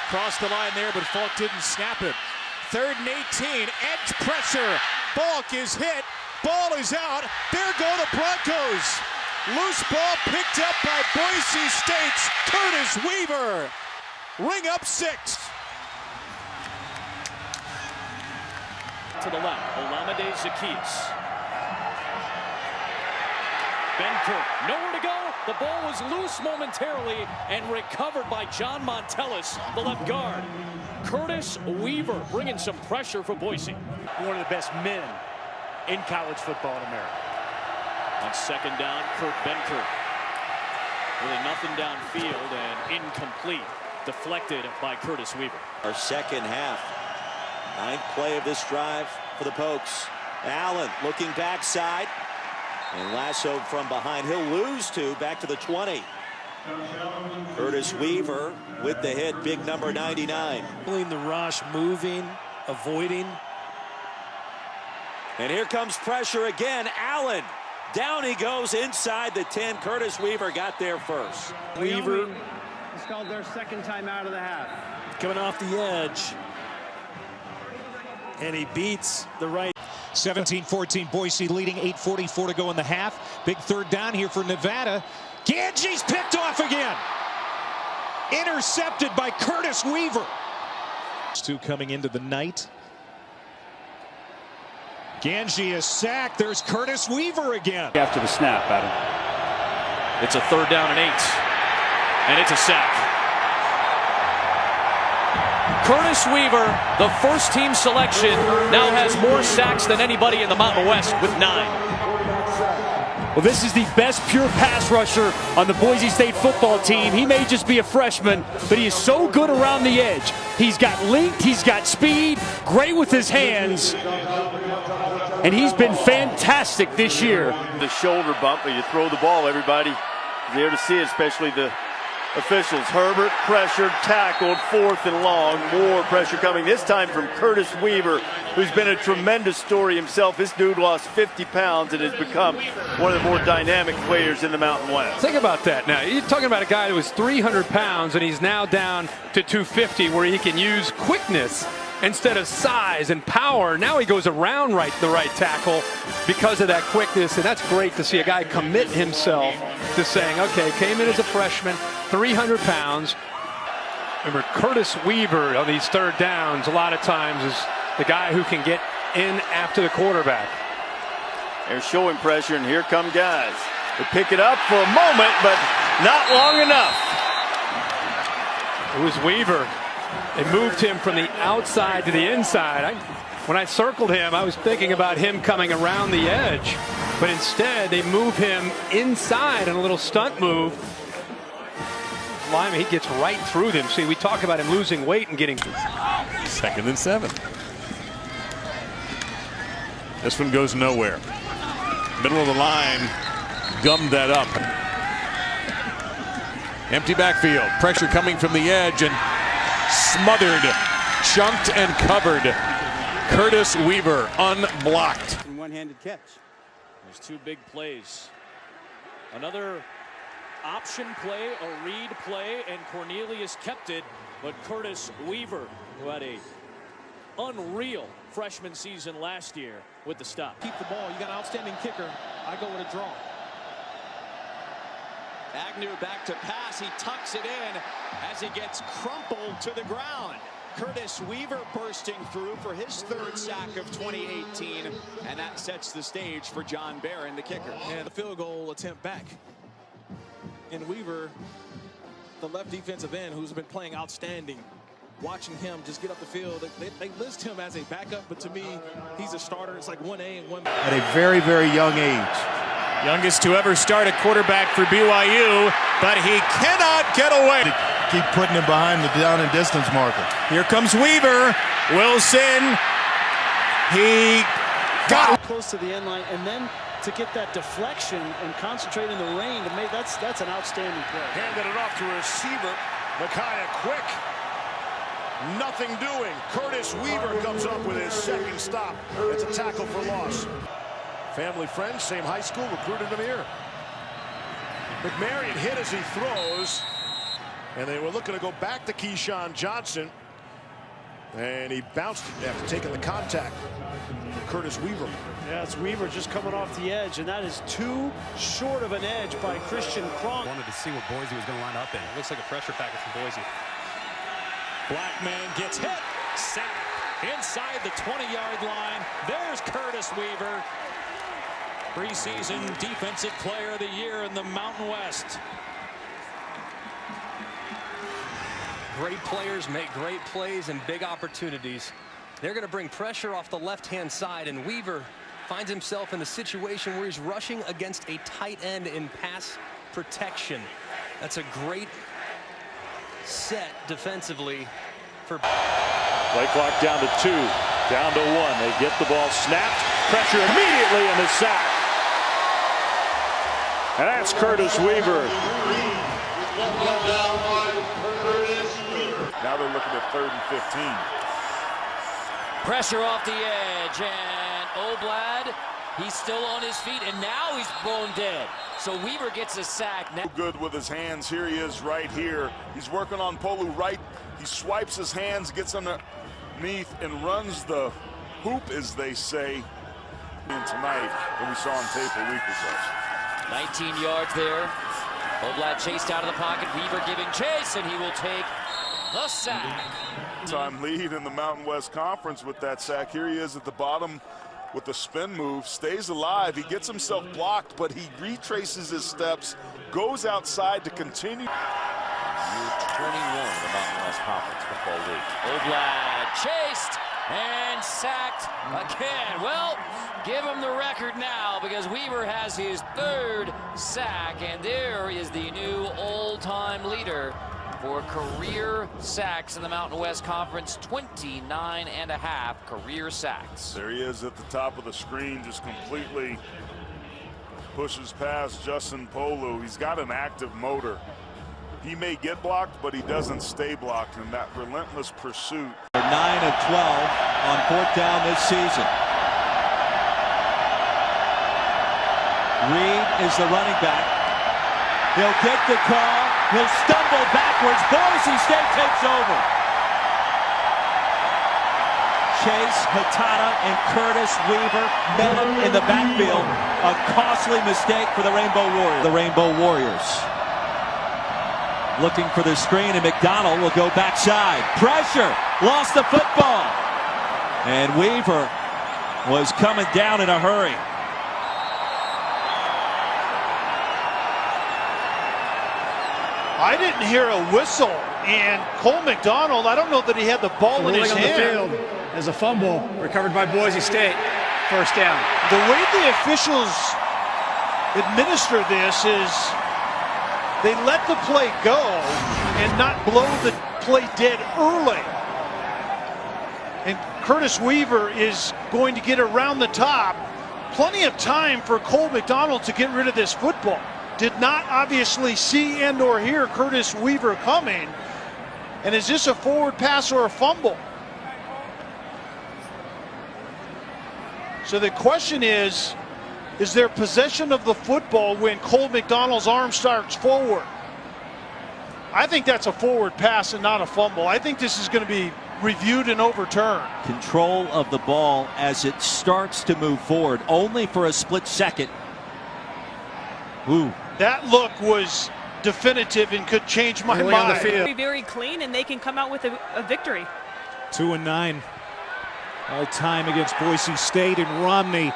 Crossed the line there, but Falk didn't snap it. 3rd and 18, edge pressure. Falk is hit. Ball is out. There go the Broncos. Loose ball picked up by Boise State's Curtis Weaver. Ring up 6. To the left, Olamide Zaccheaus. Benkert, nowhere to go. The ball was loose momentarily and recovered by John Montellis, the left guard. Curtis Weaver bringing some pressure for Boise. One of the best men in college football in America. On 2nd down, Kurt Benkert. Really nothing downfield and incomplete. Deflected by Curtis Weaver. Our second half. 9th play of this drive for the Pokes. Allen looking backside. And lassoed from behind. He'll lose 2 back to the 20. Curtis Weaver with the hit. Big number 99. The rush, moving, avoiding. And here comes pressure again. Allen. Down he goes inside the 10. Curtis Weaver got there first. Weaver. It's called their 2nd time out of the half. Coming off the edge. And he beats the right. 17-14, Boise leading, 8:44 to go in the half. Big 3rd down here for Nevada. Ganji's picked off again. Intercepted by Curtis Weaver. 2 coming into the night. Ganji is sacked. There's Curtis Weaver again. After the snap, Adam. It's a 3rd down and 8. And it's a sack. Curtis Weaver, the first-team selection, now has more sacks than anybody in the Mountain West with 9. Well, this is the best pure pass rusher on the Boise State football team. He may just be a freshman, but he is so good around the edge. He's got length, he's got speed, great with his hands, and he's been fantastic this year. The shoulder bump, but you throw the ball, everybody there to see it, especially the officials. Herbert pressured, tackled, 4th and long. More pressure coming, this time from Curtis Weaver, who's been a tremendous story himself. This dude lost 50 pounds and has become one of the more dynamic players in the Mountain West. Think about that now. You're talking about a guy that was 300 pounds and he's now down to 250, where he can use quickness instead of size and power. Now he goes around the right tackle because of that quickness, and that's great to see a guy commit himself to saying, okay, came in as a freshman, 300 pounds. Remember, Curtis Weaver on these 3rd downs a lot of times is the guy who can get in after the quarterback. They're showing pressure, and here come guys. They pick it up for a moment, but not long enough. It was Weaver. They moved him from the outside to the inside. When I circled him, I was thinking about him coming around the edge, but instead they move him inside in a little stunt move. Lyman, he gets right through them. See, we talk about him losing weight and getting 2nd and 7. This one goes nowhere. Middle of the line, gummed that up. Empty backfield, pressure coming from the edge, and smothered, chunked, and covered. Curtis Weaver unblocked. One-handed catch. There's 2 big plays. Another option play, a read play, and Cornelius kept it, but Curtis Weaver, who had a unreal freshman season last year with the stop. Keep the ball. You got an outstanding kicker. I go with a draw. Agnew back to pass. He tucks it in as he gets crumpled to the ground. Curtis Weaver bursting through for his 3rd sack of 2018, and that sets the stage for John Barron, the kicker. And the field goal attempt back. And Weaver, the left defensive end, who's been playing outstanding, watching him just get up the field. They list him as a backup, but to me, he's a starter. It's like 1A and 1B. At a very, very young age. Youngest to ever start a quarterback for BYU, but he cannot get away. Keep putting him behind the down and distance marker. Here comes Weaver. Wilson. He got Close to the end line, and then to get that deflection and concentrate in the rain to make that's an outstanding play. Handed it off to a receiver. Micaiah quick. Nothing doing. Curtis Weaver comes up with his 2nd stop. It's a tackle for loss. Family friends, same high school, recruited him here. McMarion hit as he throws. And they were looking to go back to Keyshawn Johnson. And he bounced after taking the contact. Curtis Weaver. Yeah, it's Weaver just coming off the edge, and that is too short of an edge by Christian Cronk. Wanted to see what Boise was going to line up in. It looks like a pressure package from Boise. Blackman gets hit. Sack inside the 20-yard line. There's Curtis Weaver. Preseason Defensive Player of the Year in the Mountain West. Great players make great plays and big opportunities. They're going to bring pressure off the left-hand side, and Weaver finds himself in a situation where he's rushing against a tight end in pass protection. That's a great set defensively for. Play clock down to 2, down to 1. They get the ball snapped, pressure immediately in the sack. And that's Curtis Weaver. Now they're looking at 3rd and 15. Pressure off the edge, and Oblad, he's still on his feet, and now he's blown dead. So Weaver gets a sack. Now Good with his hands. Here he is right here. He's working on Polu right. He swipes his hands, gets underneath, and runs the hoop, as they say, tonight, that we saw on tape a week ago. 19 yards there. Oblad chased out of the pocket. Weaver giving chase, and he will take the sack. Time lead in the Mountain West Conference with that sack. Here he is at the bottom with the spin move, stays alive. He gets himself blocked, but he retraces his steps, goes outside to continue. Year 21 of the Mountain West Conference Football League. Oblad chased and sacked again. Well, give him the record now, because Weaver has his 3rd sack, and there is the new all-time leader for career sacks in the Mountain West Conference. 29.5 career sacks. There he is at the top of the screen, just completely pushes past Justin Polu. He's got an active motor. He may get blocked, but he doesn't stay blocked in that relentless pursuit. 9 of 12 on 4th down this season. Reed is the running back. He'll get the call. He'll stumble backwards. Boise State takes over. Chase, Hatata, and Curtis Weaver met him in the backfield. A costly mistake for the Rainbow Warriors. The Rainbow Warriors looking for the screen, and McDonald will go backside. Pressure, lost the football. And Weaver was coming down in a hurry. I didn't hear a whistle, and Cole McDonald, I don't know that he had the ball in his hand. The field as a fumble recovered by Boise State. 1st down. The way the officials administer this is they let the play go and not blow the play dead early. And Curtis Weaver is going to get around the top. Plenty of time for Cole McDonald to get rid of this football. Did not obviously see and or hear Curtis Weaver coming. And is this a forward pass or a fumble? So the question is there possession of the football when Cole McDonald's arm starts forward? I think that's a forward pass and not a fumble. I think this is going to be reviewed and overturned. Control of the ball as it starts to move forward, only for a split second. Ooh. That look was definitive and could change my mind. On the field. Very, very clean, and they can come out with a victory. 2-9 all time against Boise State, and Romney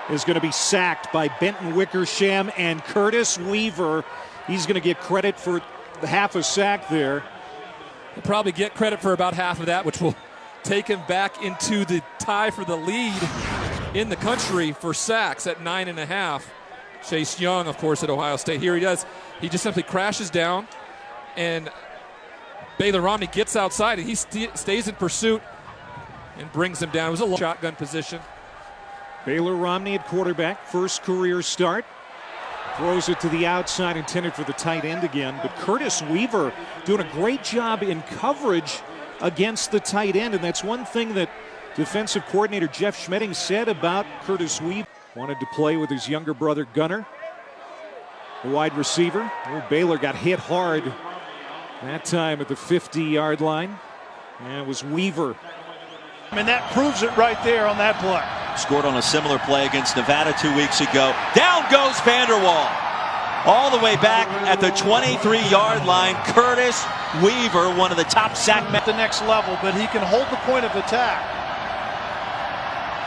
is going to be sacked by Benton Wickersham and Curtis Weaver. He's going to get credit for the half a sack there. He'll probably get credit for about half of that, which will take him back into the tie for the lead in the country for sacks at 9.5. Chase Young, of course, at Ohio State. Here he does. He just simply crashes down, and Baylor Romney gets outside, and he stays in pursuit and brings him down. It was a shotgun position. Baylor Romney at quarterback, 1st career start. Throws it to the outside, intended for the tight end again. But Curtis Weaver doing a great job in coverage against the tight end, and that's one thing that defensive coordinator Jeff Schmedding said about Curtis Weaver. Wanted to play with his younger brother Gunner, the wide receiver. Oh, Baylor got hit hard That time at the 50-yard line. And it was Weaver. And that proves it right there on that play. Scored on a similar play against Nevada 2 weeks ago. Down goes Vanderwall. All the way back at the 23-yard line. Curtis Weaver, one of the top sack men. At the next level, but he can hold the point of attack.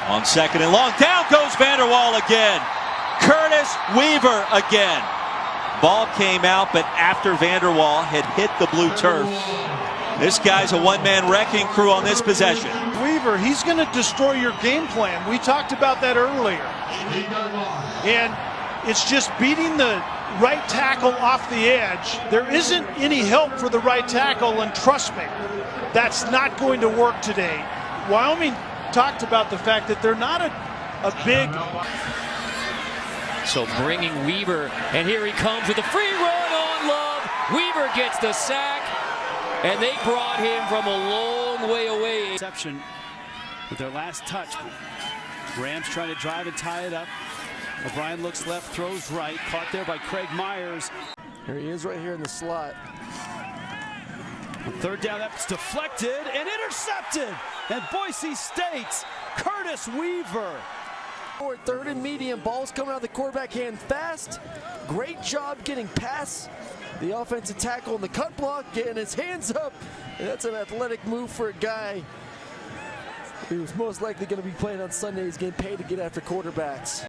On 2nd and long, down goes Vanderwall again. Curtis Weaver again. Ball came out, but after Vanderwall had hit the blue turf. This guy's a one-man wrecking crew on this possession. Weaver, he's going to destroy your game plan. We talked about that earlier. And it's just beating the right tackle off the edge. There isn't any help for the right tackle, and trust me, that's not going to work today. Wyoming talked about the fact that they're not a big... So bringing Weaver, and here he comes with a free run on Love. Weaver gets the sack, and they brought him from a long way away. Interception with their last touch. Rams trying to drive and tie it up. O'Brien looks left, throws right, caught there by Craig Myers. Here he is right here in the slot. On 3rd down, that's deflected and intercepted. And Boise State's Curtis Weaver. 3rd and medium, ball's coming out of the quarterback hand fast. Great job getting past the offensive tackle in the cut block, getting his hands up. And that's an athletic move for a guy who's most likely going to be playing on Sundays, getting paid to get after quarterbacks.